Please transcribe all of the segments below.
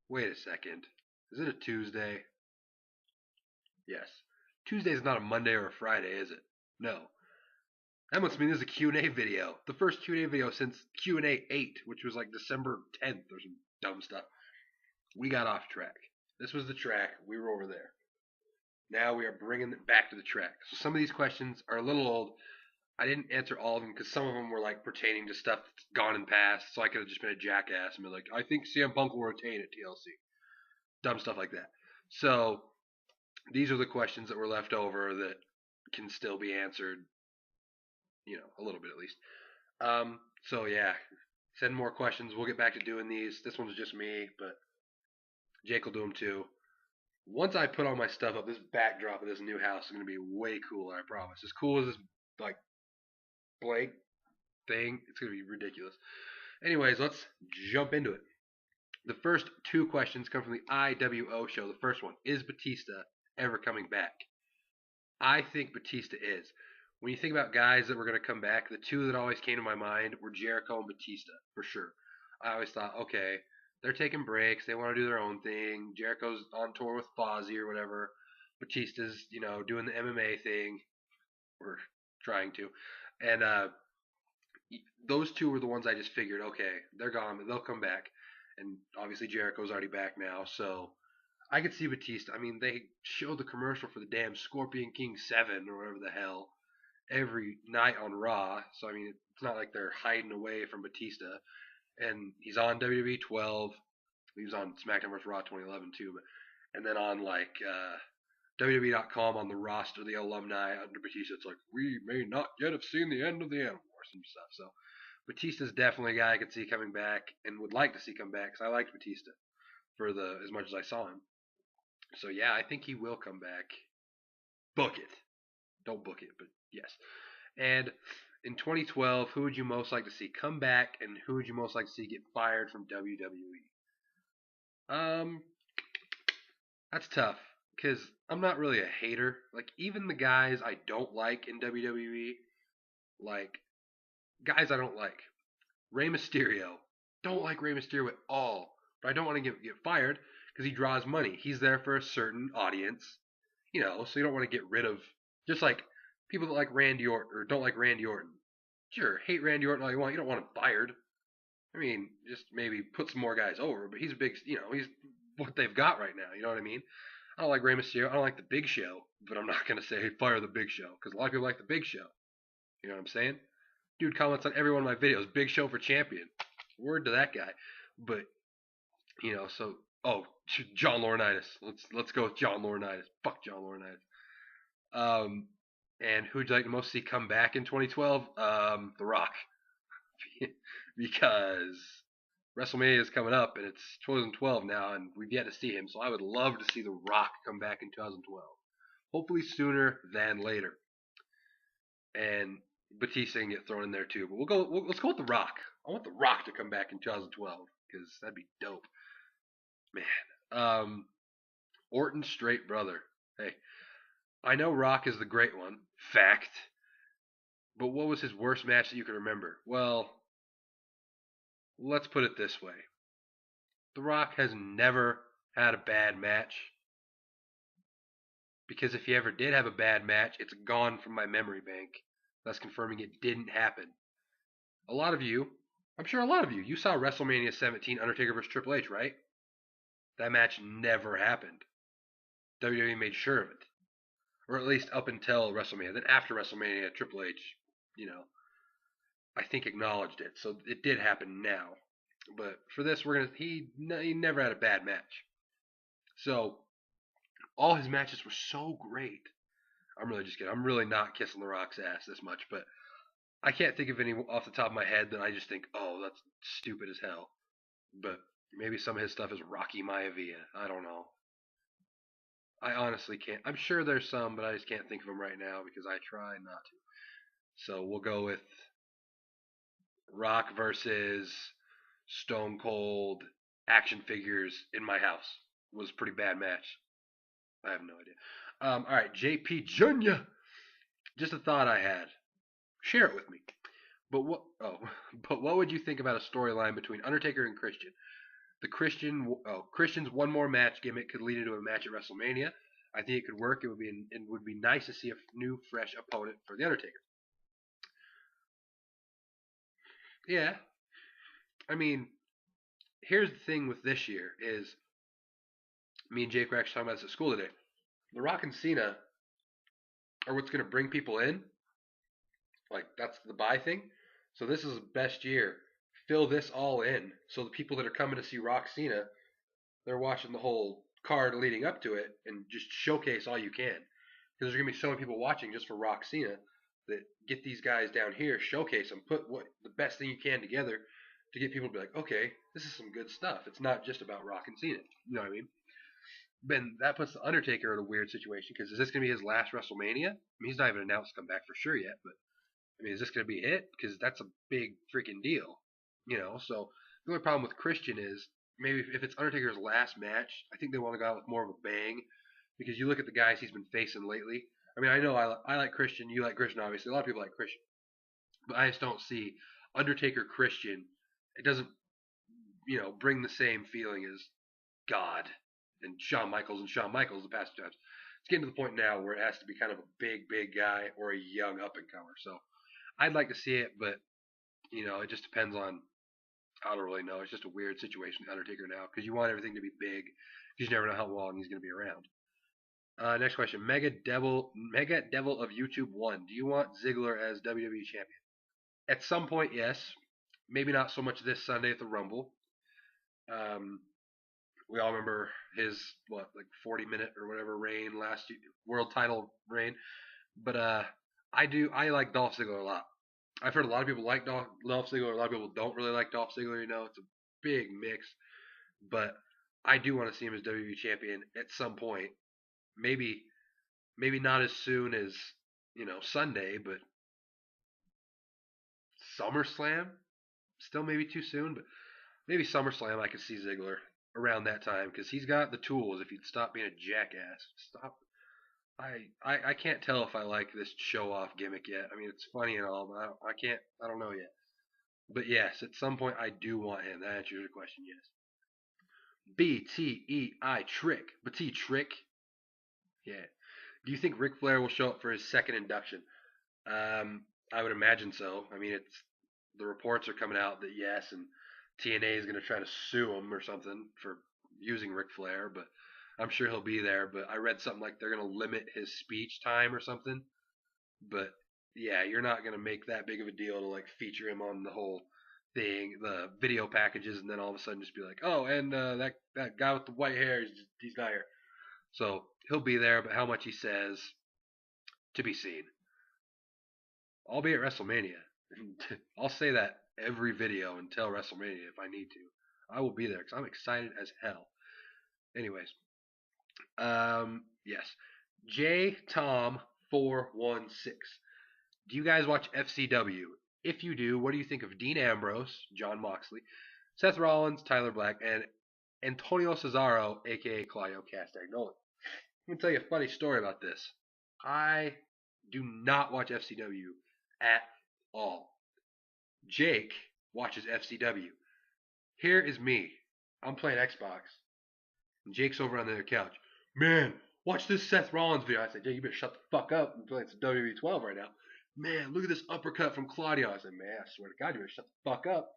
Wait a second. Is it a Tuesday? Yes. Tuesday is not a Monday or a Friday, is it? No. That must mean this is a Q&A video. The first Q&A video since Q&A 8, which was like December 10th or some dumb stuff. We got off track. This was the track. We were over there. Now we are bringing it back to the track. So some of these questions are a little old. I didn't answer all of them because some of them were like pertaining to stuff that's gone and past. So I could have just been a jackass and been like, I think CM Punk will retain at TLC. Dumb stuff like that. So these are the questions that were left over that can still be answered, a little bit at least. So yeah, send more questions. We'll get back to doing these. This one's just me, but Jake will do them too. Once I put all my stuff up, this backdrop of this new house is going to be way cooler, I promise. As cool as this, like, blank thing, it's going to be ridiculous. Anyways, let's jump into it. The first two questions come from the IWO show. The first one, is Batista ever coming back? I think Batista is. When you think about guys that were going to come back, the two that always came to my mind were Jericho and Batista, for sure. I always thought, okay, they're taking breaks. They want to do their own thing. Jericho's on tour with Fozzy or whatever. Batista's, doing the MMA thing. Or trying to. And those two were the ones I just figured, okay, they're gone, but they'll come back. And obviously Jericho's already back now, so I could see Batista. I mean, they showed the commercial for the damn Scorpion King 7 or whatever the hell every night on Raw. So, I mean, it's not like they're hiding away from Batista. And he's on WWE 12. He was on SmackDown vs. Raw 2011 too. And then on like WWE.com on the roster, the alumni under Batista, it's like, we may not yet have seen the end of the Animal or some stuff. So Batista's definitely a guy I could see coming back and would like to see come back because I liked Batista for as much as I saw him. So yeah, I think he will come back. Book it. Don't book it, but yes. And in 2012, who would you most like to see come back, and who would you most like to see get fired from WWE? That's tough because I'm not really a hater. Like even the guys I don't like in WWE, like guys I don't like. Rey Mysterio, don't like Rey Mysterio at all. But I don't want to get fired because he draws money. He's there for a certain audience, so you don't want to get rid of just like people that like Randy Orton or don't like Randy Orton. Sure, hate Randy Orton all you want. You don't want him fired. I mean, just maybe put some more guys over, but he's a big, he's what they've got right now. You know what I mean? I don't like Rey Mysterio. I don't like the Big Show, but I'm not going to say fire the Big Show because a lot of people like the Big Show. You know what I'm saying? Dude comments on every one of my videos, Big Show for champion. Word to that guy. But, so, John Laurinaitis. Let's go with John Laurinaitis. Fuck John Laurinaitis. And who'd you like to most see come back in 2012? The Rock. Because WrestleMania is coming up, and it's 2012 now, and we've yet to see him. So I would love to see The Rock come back in 2012. Hopefully sooner than later. And Batista can get thrown in there too. But let's go with The Rock. I want The Rock to come back in 2012 because that'd be dope. Man. Orton's straight brother. Hey, I know Rock is the great one. Fact. But what was his worst match that you can remember? Well, let's put it this way. The Rock has never had a bad match. Because if he ever did have a bad match, it's gone from my memory bank. Thus confirming it didn't happen. I'm sure a lot of you saw WrestleMania 17 Undertaker vs. Triple H, right? That match never happened. WWE made sure of it. Or at least up until WrestleMania. Then after WrestleMania, Triple H, I think acknowledged it. So it did happen now. But for this, he never had a bad match. So all his matches were so great. I'm really just kidding. I'm really not kissing The Rock's ass this much, but I can't think of any off the top of my head that I just think, oh, that's stupid as hell. But maybe some of his stuff is Rocky Maivia. I don't know. I honestly can't. I'm sure there's some, but I just can't think of them right now because I try not to. So we'll go with Rock versus Stone Cold action figures in my house. It was a pretty bad match. I have no idea. All right, JP Jr. Just a thought I had. Share it with me. But what would you think about a storyline between Undertaker and Christian? The Christian's one more match gimmick could lead into a match at WrestleMania. I think it could work. It would be nice to see a new, fresh opponent for the Undertaker. Yeah, I mean, here's the thing with this year is me and Jake were actually talking about this at school today. The Rock and Cena are what's going to bring people in. Like that's the buy thing. So this is the best year. Fill this all in. So the people that are coming to see Rock Cena, they're watching the whole card leading up to it and just showcase all you can. Because there's going to be so many people watching just for Rock Cena that get these guys down here, showcase them, put what the best thing you can together to get people to be like, okay, this is some good stuff. It's not just about Rock and Cena. You know what I mean? Then that puts the Undertaker in a weird situation because is this going to be his last WrestleMania? I mean, he's not even announced to come back for sure yet, but I mean, is this going to be it? Because that's a big freaking deal, you know. So the only problem with Christian is maybe if it's Undertaker's last match, I think they want to go out with more of a bang because you look at the guys he's been facing lately. I mean, I know I like Christian, you like Christian, obviously. A lot of people like Christian, but I just don't see Undertaker Christian. It doesn't, bring the same feeling as God and Shawn Michaels the past two times. It's getting to the point now where it has to be kind of a big guy or a young up and comer. So I'd like to see it, but it just depends on. I don't really know. It's just a weird situation with Undertaker now because you want everything to be big because you never know how long he's going to be around. Next question. Mega Devil of YouTube 1. Do you want Ziggler as WWE champion? At some point, yes. Maybe not so much this Sunday at the Rumble. We all remember his 40-minute or whatever reign last year, world title reign. But I like Dolph Ziggler a lot. I've heard a lot of people like Dolph Ziggler. A lot of people don't really like Dolph Ziggler. It's a big mix. But I do want to see him as WWE champion at some point. Maybe not as soon as Sunday, but SummerSlam. Still maybe too soon, but maybe SummerSlam. I could see Ziggler around that time because he's got the tools. If he'd stop being a jackass, stop. I can't tell if I like this show off gimmick yet. I mean, it's funny and all, but I don't know yet. But yes, at some point I do want him. That answers your question, yes. BTEI Trick. BT Trick. Yeah. Do you think Ric Flair will show up for his second induction? I would imagine so. I mean, the reports are coming out that yes, and TNA is going to try to sue him or something for using Ric Flair, but I'm sure he'll be there. But I read something like they're going to limit his speech time or something. But yeah, you're not going to make that big of a deal to feature him on the whole thing, the video packages, and then all of a sudden just be like, oh, and that guy with the white hair, he's not here. So he'll be there, but how much he says to be seen. I'll be at WrestleMania. I'll say that every video until WrestleMania if I need to. I will be there because I'm excited as hell. Anyways, yes. J Tom 416. Do you guys watch FCW? If you do, what do you think of Dean Ambrose, John Moxley, Seth Rollins, Tyler Black, and Antonio Cesaro, aka Claudio Castagnoli? Let me tell you a funny story about this. I do not watch FCW at all. Jake watches FCW. Here is me. I'm playing Xbox. And Jake's over on the other couch. Man, watch this Seth Rollins video. I said, Jake, you better shut the fuck up. I'm playing some WWE 12 right now. Man, look at this uppercut from Claudio. I said, man, I swear to God, you better shut the fuck up.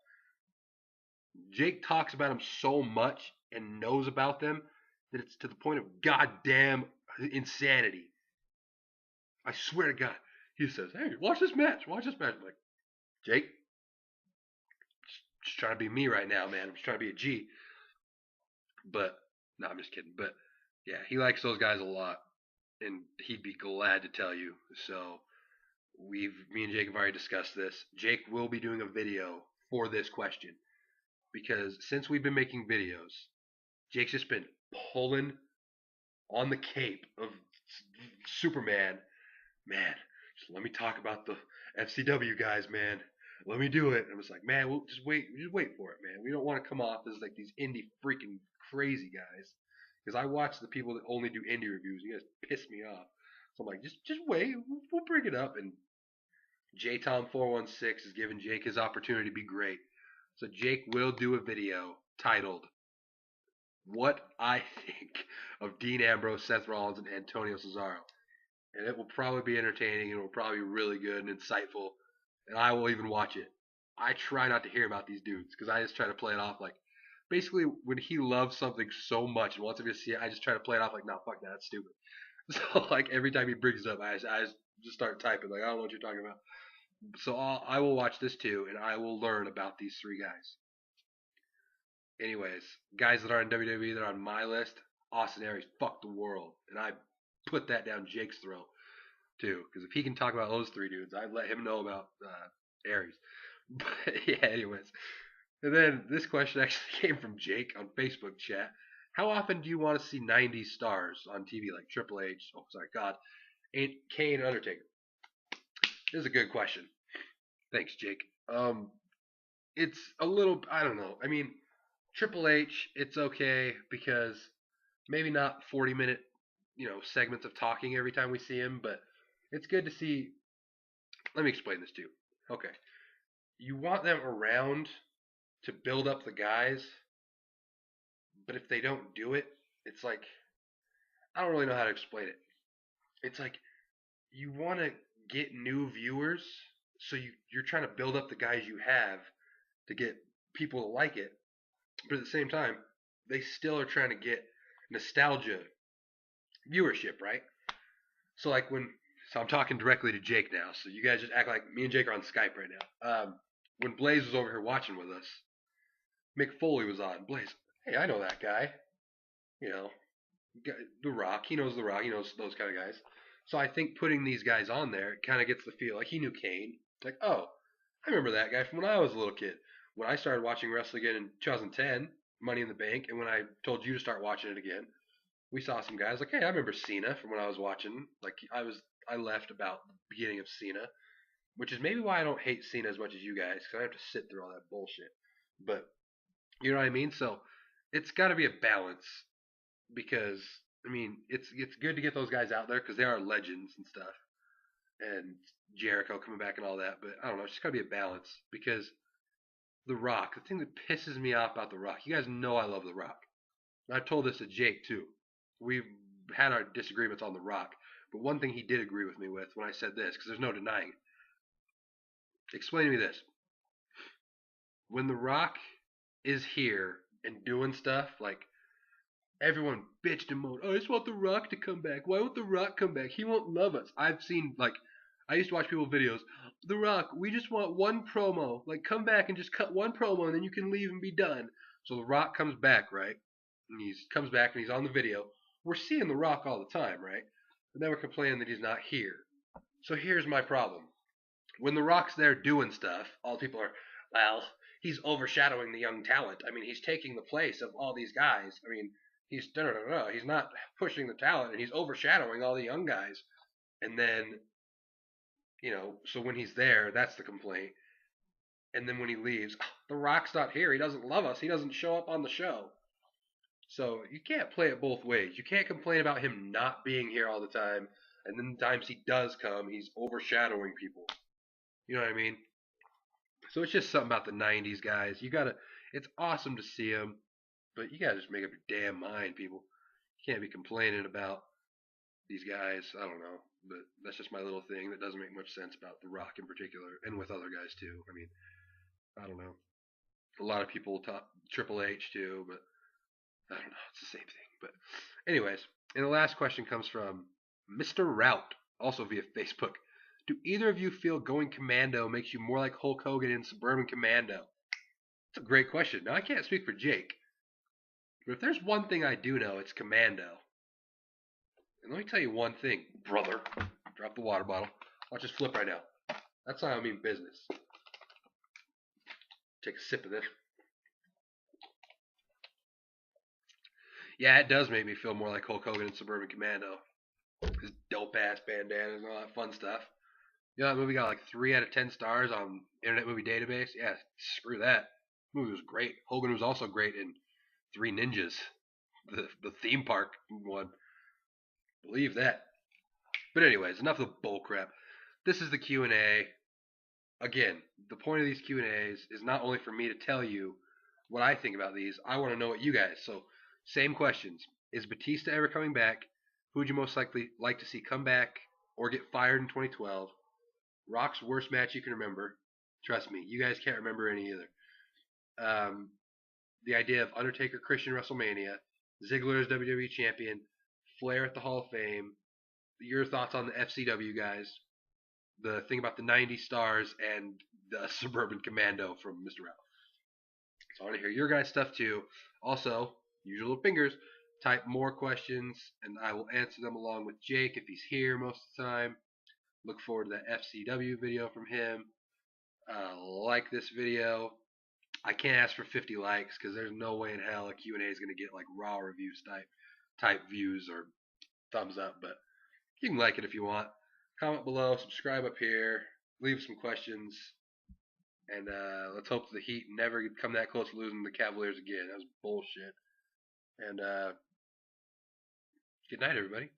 Jake talks about him so much and knows about them that it's to the point of goddamn insanity. I swear to God. He says, hey, watch this match. I'm like, Jake, just trying to be me right now, man. I'm just trying to be a G. But, no, I'm just kidding. But, yeah, he likes those guys a lot. And he'd be glad to tell you. So, me and Jake have already discussed this. Jake will be doing a video for this question. Because since we've been making videos, Jake's just been pulling on the cape of Superman. Man, just let me talk about the FCW guys, man. Let me do it. And I was like, man, we'll just wait for it, man. We don't want to come off as these indie freaking crazy guys. Because I watch the people that only do indie reviews. You guys piss me off. So I'm like, just wait. We'll bring it up. And JTom416 is giving Jake his opportunity to be great. So Jake will do a video titled what I think of Dean Ambrose, Seth Rollins, and Antonio Cesaro. And it will probably be entertaining, and it will probably be really good and insightful, and I will even watch it. I try not to hear about these dudes because I just try to play it off like, basically, when he loves something so much and wants me to see it, I just try to play it off like, nah, fuck that, that's stupid. So like every time he brings it up, I just start typing like, I don't know what you're talking about. So I will watch this too, and I will learn about these three guys. Anyways, guys that are in WWE that are on my list, Austin Aries, fuck the world, and I put that down Jake's throat too, because if he can talk about those three dudes, I'd let him know about Aries. But yeah, anyways. And then this question actually came from Jake on Facebook chat. How often do you want to see 90s stars on TV like Triple H? Oh, sorry, God, Kane, and Undertaker. This is a good question. Thanks, Jake. It's a little, I don't know. I mean, Triple H, it's okay because maybe not 40-minute, segments of talking every time we see him, but it's good to see. Let me explain this to you. Okay, you want them around to build up the guys, but if they don't do it, it's like, I don't really know how to explain it. It's like you want to get new viewers, so you're trying to build up the guys you have to get people to like it, but at the same time, they still are trying to get nostalgia viewership, right? So like so I'm talking directly to Jake now, so you guys just act like me and Jake are on Skype right now. When Blaze was over here watching with us, Mick Foley was on. Blaze, hey, I know that guy. You know, The Rock. He knows The Rock. He knows those kind of guys. So I think putting these guys on there kind of gets the feel. Like he knew Kane. Like, oh, I remember that guy from when I was a little kid. When I started watching wrestling again in 2010, Money in the Bank, and when I told you to start watching it again, we saw some guys like, hey, I remember Cena from when I was watching. Like I left about the beginning of Cena, which is maybe why I don't hate Cena as much as you guys, because I have to sit through all that bullshit. But you know what I mean? So it's got to be a balance because I mean it's good to get those guys out there because they are legends and stuff, and Jericho coming back and all that. But I don't know, it's just got to be a balance because The Rock. The thing that pisses me off about The Rock, you guys know I love The Rock. I've told this to Jake too. We've had our disagreements on The Rock, but one thing he did agree with me with when I said this, because there's no denying it. Explain to me this: when The Rock is here and doing stuff, like everyone bitched and moaned, "Oh, I just want The Rock to come back. Why won't The Rock come back? He won't love us." I've seen I used to watch people's videos. The Rock, we just want one promo. Like, come back and just cut one promo, and then you can leave and be done. So The Rock comes back, right? And he comes back and he's on the video. We're seeing The Rock all the time, right? But then we're complaining that he's not here. So here's my problem. When The Rock's there doing stuff, all the people are, well, he's overshadowing the young talent. I mean, he's taking the place of all these guys. I mean, he's he's not pushing the talent, and he's overshadowing all the young guys. And then, so when he's there, that's the complaint. And then when he leaves, oh, The Rock's not here. He doesn't love us. He doesn't show up on the show. So you can't play it both ways. You can't complain about him not being here all the time, and then the times he does come, he's overshadowing people. You know what I mean? So it's just something about the '90s guys. It's awesome to see them, but you gotta just make up your damn mind, people. You can't be complaining about these guys. I don't know, but that's just my little thing that doesn't make much sense about The Rock in particular, and with other guys too. I mean, I don't know. A lot of people talk Triple H too, but I don't know. It's the same thing. But anyways, and the last question comes from Mr. Route, also via Facebook. Do either of you feel going Commando makes you more like Hulk Hogan in Suburban Commando? That's a great question. Now, I can't speak for Jake, but if there's one thing I do know, it's Commando. And let me tell you one thing, brother. Drop the water bottle. Watch this flip right now. That's how I mean business. Take a sip of this. Yeah, it does make me feel more like Hulk Hogan in Suburban Commando. His dope ass bandanas and all that fun stuff. You know, that movie got like 3 out of 10 stars on Internet Movie Database. Yeah, screw that. The movie was great. Hogan was also great in Three Ninjas, the theme park one. Believe that. But anyways, enough of the bull crap. This is the Q&A. Again, the point of these Q&As is not only for me to tell you what I think about these. I want to know what you guys. So Same questions. Is Batista ever coming back? Who would you most likely like to see come back or get fired in 2012? Rock's worst match you can remember. Trust me, you guys can't remember any either. The idea of Undertaker Christian WrestleMania, Ziggler as WWE Champion, Flair at the Hall of Fame, your thoughts on the FCW guys, the thing about the 90 stars, and the Suburban Commando from Mr. Ralph. So I want to hear your guys' stuff too. Also, use your little fingers, type more questions, and I will answer them along with Jake if he's here most of the time. Look forward to that FCW video from him. Like this video. I can't ask for 50 likes because there's no way in hell a Q&A is going to get like raw reviews type views or thumbs up, but you can like it if you want. Comment below, subscribe up here, leave some questions, and let's hope the Heat never come that close to losing the Cavaliers again. That was bullshit. And good night, everybody.